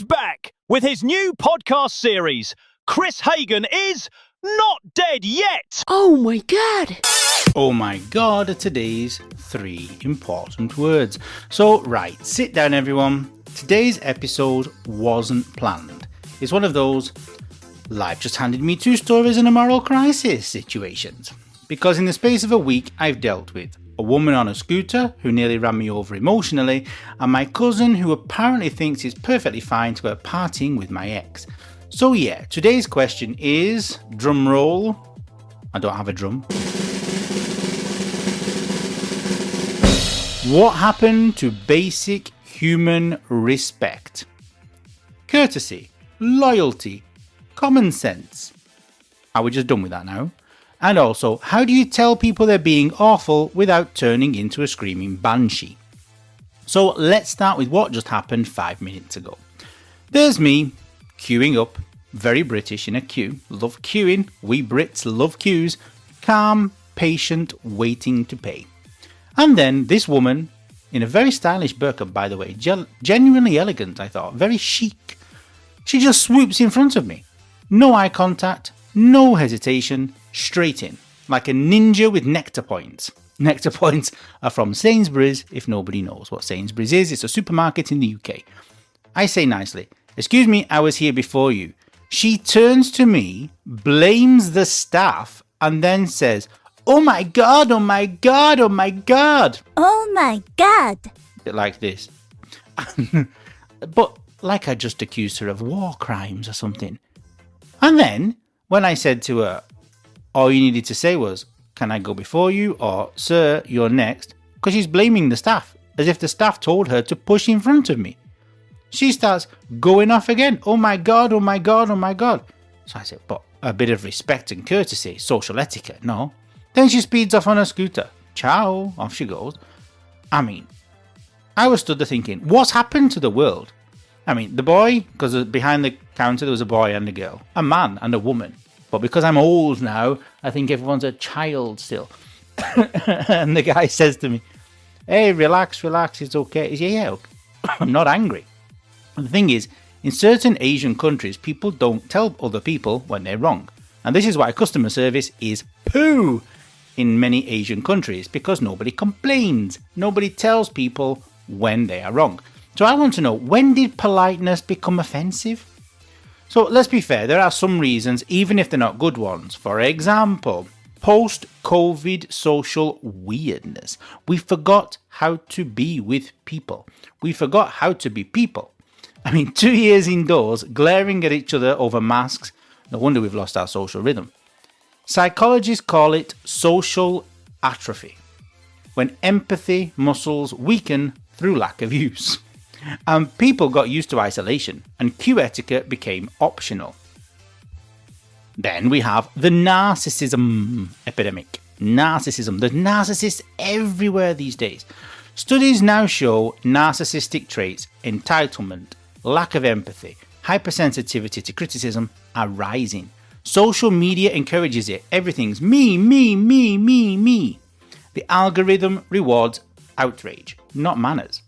back with his new podcast series. Kris Hagan is not dead yet. Oh my God. Oh my God are today's 3 important words. So, right, sit down everyone. Today's episode wasn't planned. It's one of those life just handed me 2 stories in a moral crisis situations. Because in the space of a week, I've dealt with a woman on a scooter who nearly ran me over emotionally, and my cousin who apparently thinks it's perfectly fine to go partying with my ex. So yeah, today's question is, drum roll, I don't have a drum. What happened to basic human respect? Courtesy, loyalty, common sense. Are we just done with that now? And also, how do you tell people they're being awful without turning into a screaming banshee? So let's start with what just happened 5 minutes ago. There's me, queuing up, very British in a queue, love queuing, we Brits love queues, calm, patient, waiting to pay. And then this woman, in a very stylish burqa by the way, genuinely elegant I thought, very chic, she just swoops in front of me. No eye contact, no hesitation, straight in, like a ninja with nectar points. Nectar points are from Sainsbury's, if nobody knows what Sainsbury's is. It's a supermarket in the UK. I say nicely, excuse me, I was here before you. She turns to me, blames the staff, and then says, oh my God, oh my God, oh my God. Oh my God. Like this. But like I just accused her of war crimes or something. And then, when I said to her, all you needed to say was, can I go before you? Or, sir, you're next. Because she's blaming the staff, as if the staff told her to push in front of me. She starts going off again. Oh my God, oh my God, oh my God. So I said, but a bit of respect and courtesy, social etiquette, no? Then she speeds off on her scooter. Ciao, off she goes. I mean, I was stood there thinking, what's happened to the world? I mean, the boy, because behind the counter there was a boy and a girl, a man and a woman. But because I'm old now, I think everyone's a child still. And the guy says to me, hey, relax, it's okay. He said, yeah, okay. I'm not angry. And the thing is, in certain Asian countries, people don't tell other people when they're wrong. And this is why customer service is poo in many Asian countries, because nobody complains. Nobody tells people when they are wrong. So I want to know, when did politeness become offensive? So let's be fair, there are some reasons, even if they're not good ones. For example, post-COVID social weirdness. We forgot how to be with people. We forgot how to be people. I mean, 2 years indoors, glaring at each other over masks. No wonder we've lost our social rhythm. Psychologists call it social atrophy, when empathy muscles weaken through lack of use. And people got used to isolation, and queue etiquette became optional. Then we have the narcissism epidemic. Narcissism. There's narcissists everywhere these days. Studies now show narcissistic traits, entitlement, lack of empathy, hypersensitivity to criticism are rising. Social media encourages it. Everything's me, me, me, me, me. The algorithm rewards outrage, not manners.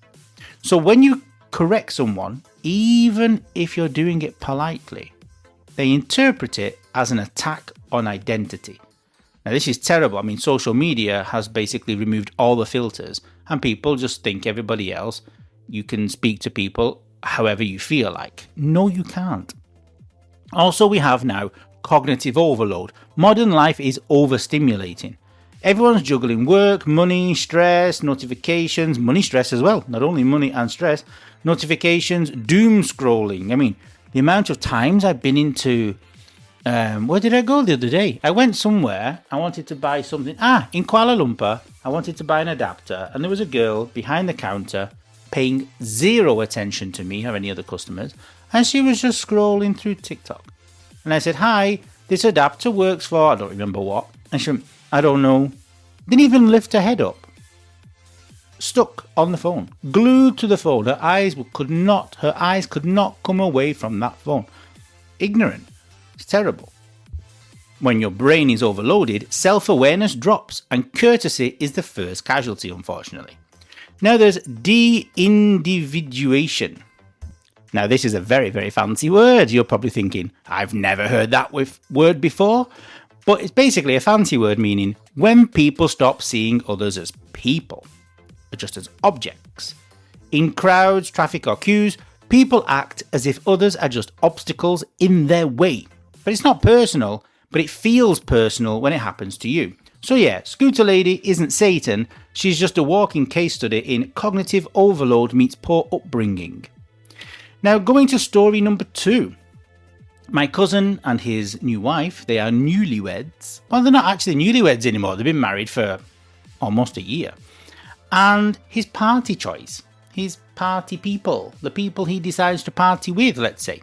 So when you correct someone, even if you're doing it politely, they interpret it as an attack on identity. Now this is terrible. I mean, social media has basically removed all the filters and people just think everybody else, you can speak to people however you feel like. No, you can't. Also, we have now cognitive overload. Modern life is overstimulating. Everyone's juggling work, money, stress, notifications, money stress as well. Not only money and stress, notifications, doom scrolling. I mean, the amount of times I've been into, where did I go the other day? I went somewhere, I wanted to buy something. In Kuala Lumpur, I wanted to buy an adapter and there was a girl behind the counter paying zero attention to me or any other customers. And she was just scrolling through TikTok. And I said, hi, this adapter works for, I don't remember what. And she went, I don't know. Didn't even lift her head up. Stuck on the phone. Glued to the phone. Her eyes could not come away from that phone. Ignorant. It's terrible. When your brain is overloaded, self-awareness drops and courtesy is the first casualty, unfortunately. Now there's de-individuation. Now, this is a very, very fancy word. You're probably thinking, I've never heard that word before. But it's basically a fancy word meaning when people stop seeing others as people, but just as objects. In crowds, traffic or queues, people act as if others are just obstacles in their way. But it's not personal, but it feels personal when it happens to you. So yeah, Scooter Lady isn't Satan, she's just a walking case study in cognitive overload meets poor upbringing. Now, going to story number 2. My cousin and his new wife, they are newlyweds. Well, they're not actually newlyweds anymore, they've been married for almost a year. And his party choice, his party people, the people he decides to party with, let's say.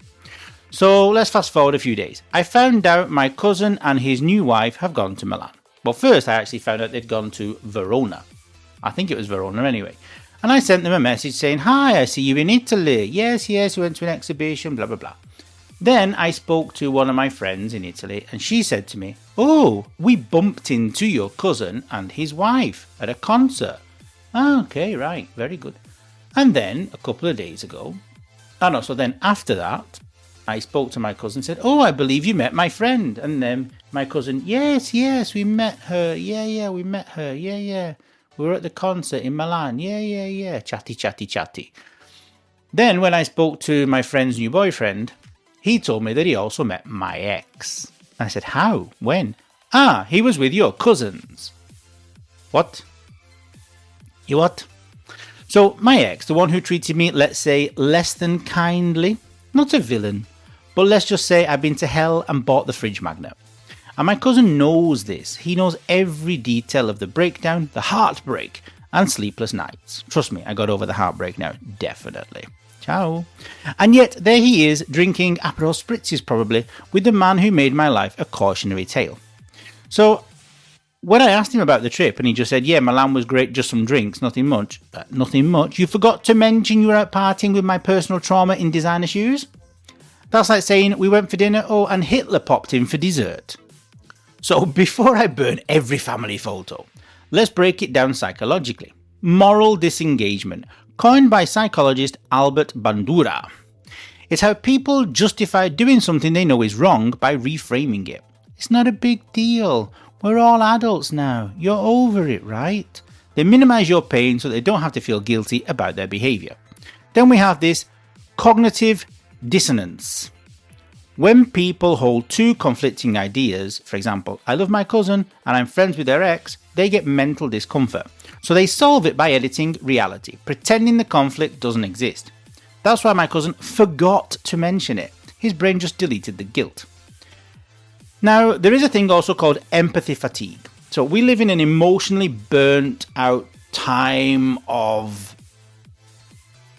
So let's fast forward a few days. I found out my cousin and his new wife have gone to Milan. Well, first I actually found out they'd gone to Verona. I think it was Verona anyway. And I sent them a message saying, hi, I see you in Italy. Yes, we went to an exhibition, blah, blah, blah. Then I spoke to one of my friends in Italy and she said to me, oh, we bumped into your cousin and his wife at a concert. Okay, right, very good. And then a couple of days ago, then after that, I spoke to my cousin and said, oh, I believe you met my friend. And then my cousin, yes, we met her. Yeah, we met her. Yeah. We were at the concert in Milan. Yeah. Chatty. Then when I spoke to my friend's new boyfriend, he told me that he also met my ex. And I said, how? When? He was with your cousins. What? You what? So my ex, the one who treated me, let's say, less than kindly, not a villain, but let's just say I've been to hell and bought the fridge magnet. And my cousin knows this. He knows every detail of the breakdown, the heartbreak, and sleepless nights. Trust me, I got over the heartbreak now, definitely. Ciao. And yet, there he is, drinking Aperol Spritzes probably, with the man who made my life a cautionary tale. So, when I asked him about the trip, and he just said, yeah, Milan was great, just some drinks, nothing much. Nothing much? You forgot to mention you were out partying with my personal trauma in designer shoes? That's like saying we went for dinner, and Hitler popped in for dessert. So before I burn every family photo, let's break it down psychologically. Moral disengagement, coined by psychologist Albert Bandura. It's how people justify doing something they know is wrong by reframing it. It's not a big deal. We're all adults now. You're over it, right? They minimize your pain so they don't have to feel guilty about their behavior. Then we have this cognitive dissonance. When people hold two conflicting ideas, for example, I love my cousin and I'm friends with their ex, they get mental discomfort. So they solve it by editing reality, pretending the conflict doesn't exist. That's why my cousin forgot to mention it. His brain just deleted the guilt. Now, there is a thing also called empathy fatigue. So we live in an emotionally burnt out time of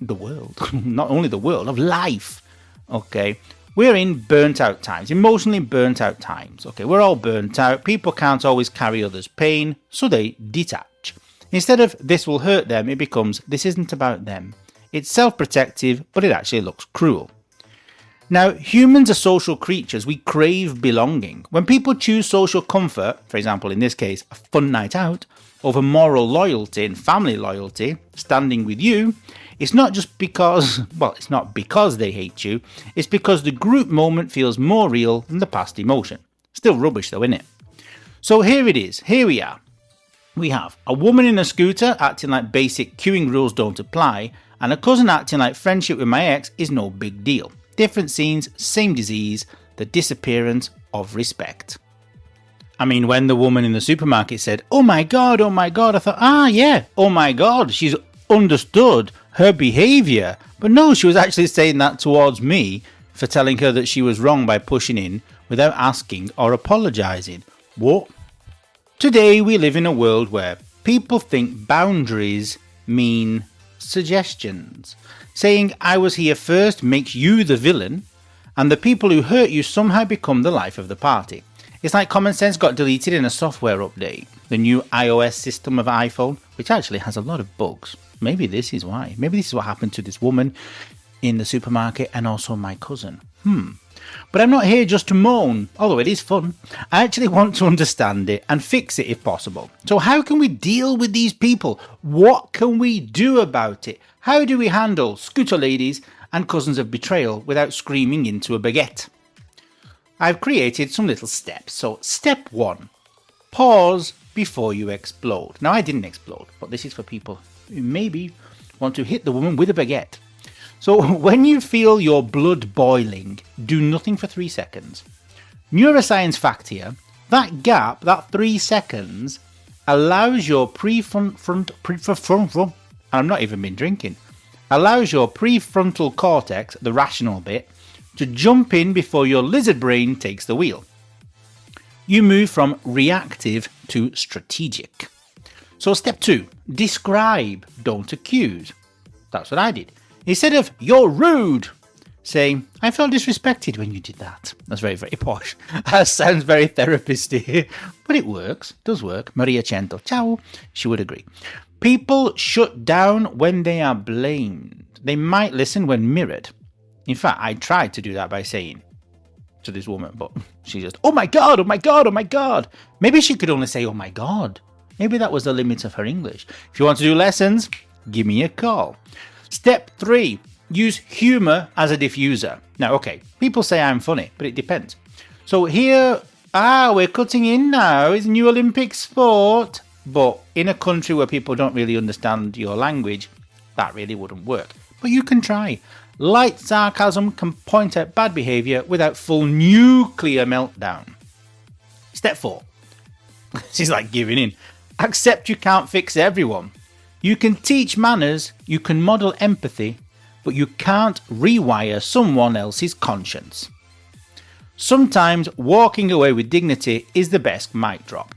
the world, not only the world, of life. Okay. We're in burnt out times, emotionally burnt out times. Okay, we're all burnt out. People can't always carry others' pain, so they detach. Instead of this will hurt them, it becomes this isn't about them. It's self-protective, but it actually looks cruel. Now, humans are social creatures. We crave belonging. When people choose social comfort, for example, in this case, a fun night out, over moral loyalty and family loyalty, standing with you, it's not just because, it's not because they hate you, it's because the group moment feels more real than the past emotion. Still rubbish though, isn't it? So here it is, here we are. We have a woman in a scooter acting like basic queuing rules don't apply, and a cousin acting like friendship with my ex is no big deal. Different scenes, same disease, the disappearance of respect. I mean, when the woman in the supermarket said, oh my god, I thought, oh my god, she's understood her behaviour. But no, she was actually saying that towards me for telling her that she was wrong by pushing in without asking or apologising. What? Today we live in a world where people think boundaries mean suggestions. Saying I was here first makes you the villain, and the people who hurt you somehow become the life of the party. It's like common sense got deleted in a software update. The new iOS system of iPhone, which actually has a lot of bugs. Maybe this is why. Maybe this is what happened to this woman in the supermarket and also my cousin. But I'm not here just to moan, although it is fun. I actually want to understand it and fix it if possible. So how can we deal with these people? What can we do about it? How do we handle scooter ladies and cousins of betrayal without screaming into a baguette. I've created some little steps. So step 1, pause before you explode. Now I didn't explode, but this is for people who maybe want to hit the woman with a baguette. So when you feel your blood boiling, do nothing for 3 seconds. Neuroscience fact here, that gap, that 3 seconds, allows your I'm not even been drinking, allows your prefrontal cortex, the rational bit, to jump in before your lizard brain takes the wheel. You move from reactive to strategic. So step 2, describe, don't accuse. That's what I did. Instead of, you're rude, say, I felt disrespected when you did that. That's very, very posh. That sounds very therapist-y, but it works, does work. Maria Cento, ciao, she would agree. People shut down when they are blamed. They might listen when mirrored. In fact, I tried to do that by saying to this woman, but she just, oh my God, oh my God, oh my God. Maybe she could only say, oh my God. Maybe that was the limit of her English. If you want to do lessons, give me a call. Step 3, use humour as a diffuser. Now, okay, people say I'm funny, but it depends. So here, we're cutting in now. It's a new Olympic sport. But in a country where people don't really understand your language, that really wouldn't work. But you can try. Light sarcasm can point out bad behaviour without full nuclear meltdown. Step 4. She's like giving in. Accept you can't fix everyone. You can teach manners, you can model empathy, but you can't rewire someone else's conscience. Sometimes walking away with dignity is the best mic drop.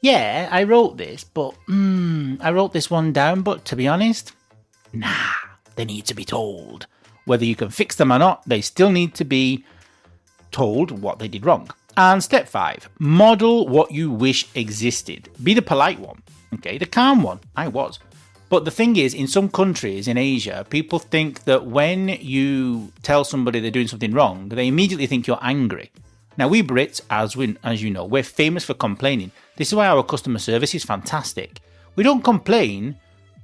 I wrote this, but I wrote this one down, but to be honest, they need to be told. Whether you can fix them or not, they still need to be told what they did wrong. And step 5, model what you wish existed. Be the polite one, okay, the calm one. I was. But the thing is, in some countries in Asia, people think that when you tell somebody they're doing something wrong, they immediately think you're angry. Now, we Brits, as you know, we're famous for complaining. This is why our customer service is fantastic. We don't complain,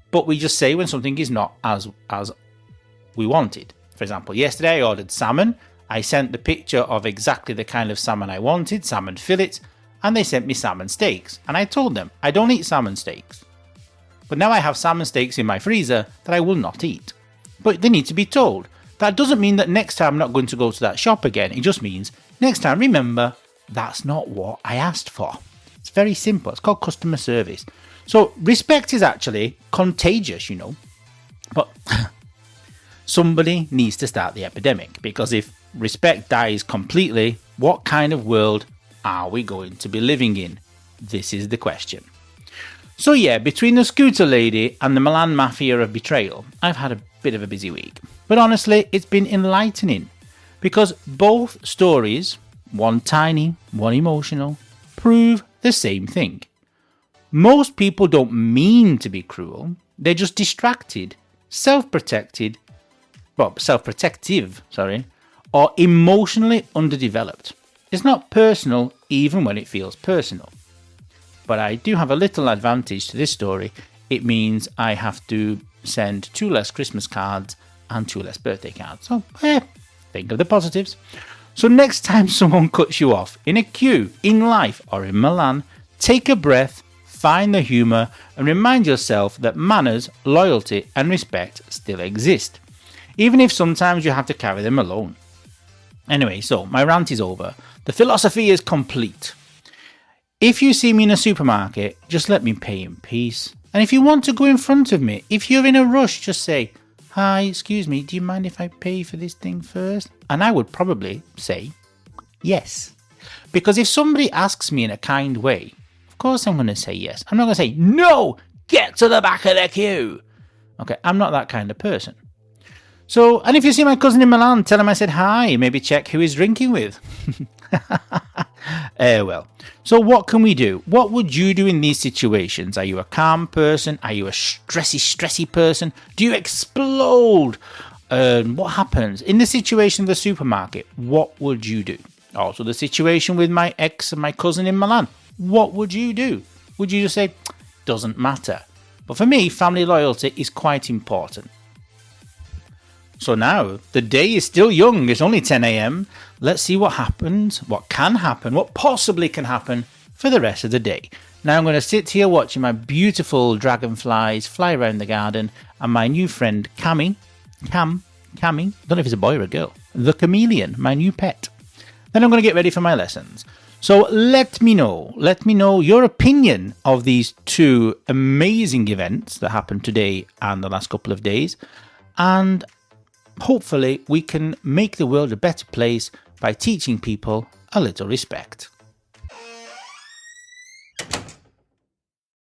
but we just say when something is not as we wanted. For example, yesterday I ordered salmon. I sent the picture of exactly the kind of salmon I wanted, salmon fillets, and they sent me salmon steaks. And I told them, I don't eat salmon steaks. But now I have salmon steaks in my freezer that I will not eat. But they need to be told. That doesn't mean that next time I'm not going to go to that shop again. It just means next time, remember, that's not what I asked for. It's very simple. It's called customer service. So respect is actually contagious, you know. But somebody needs to start the epidemic, because if respect dies completely, what kind of world are we going to be living in? This is the question. So yeah, between the scooter lady and the Milan mafia of betrayal, I've had a bit of a busy week. But honestly, it's been enlightening, because both stories, one tiny, one emotional, prove the same thing. Most people don't mean to be cruel. They're just distracted, self-protective, or emotionally underdeveloped. It's not personal even when it feels personal. But I do have a little advantage to this story. It means I have to send 2 less Christmas cards and 2 less birthday cards. So, think of the positives. So next time someone cuts you off in a queue, in life, or in Milan, take a breath, find the humour, and remind yourself that manners, loyalty, and respect still exist, even if sometimes you have to carry them alone. Anyway, so my rant is over. The philosophy is complete. If you see me in a supermarket, just let me pay in peace. And if you want to go in front of me, if you're in a rush, just say, hi, excuse me, do you mind if I pay for this thing first? And I would probably say, yes. Because if somebody asks me in a kind way, of course I'm going to say yes. I'm not going to say, no, get to the back of the queue. Okay, I'm not that kind of person. So, and if you see my cousin in Milan, tell him I said hi, maybe check who he's drinking with. Well, so what can we do? What would you do in these situations? Are you a calm person? Are you a stressy person? Do you explode? What happens? In the situation of the supermarket, what would you do? Also, the situation with my ex and my cousin in Milan, what would you do? Would you just say, doesn't matter? But for me, family loyalty is quite important. So now, the day is still young. It's only 10 a.m. Let's see what happens, what can happen, what possibly can happen for the rest of the day. Now I'm going to sit here watching my beautiful dragonflies fly around the garden and my new friend Cammy, I don't know if it's a boy or a girl, the chameleon, my new pet. Then I'm going to get ready for my lessons. So let me know your opinion of these two amazing events that happened today and the last couple of days. And hopefully we can make the world a better place by teaching people a little respect.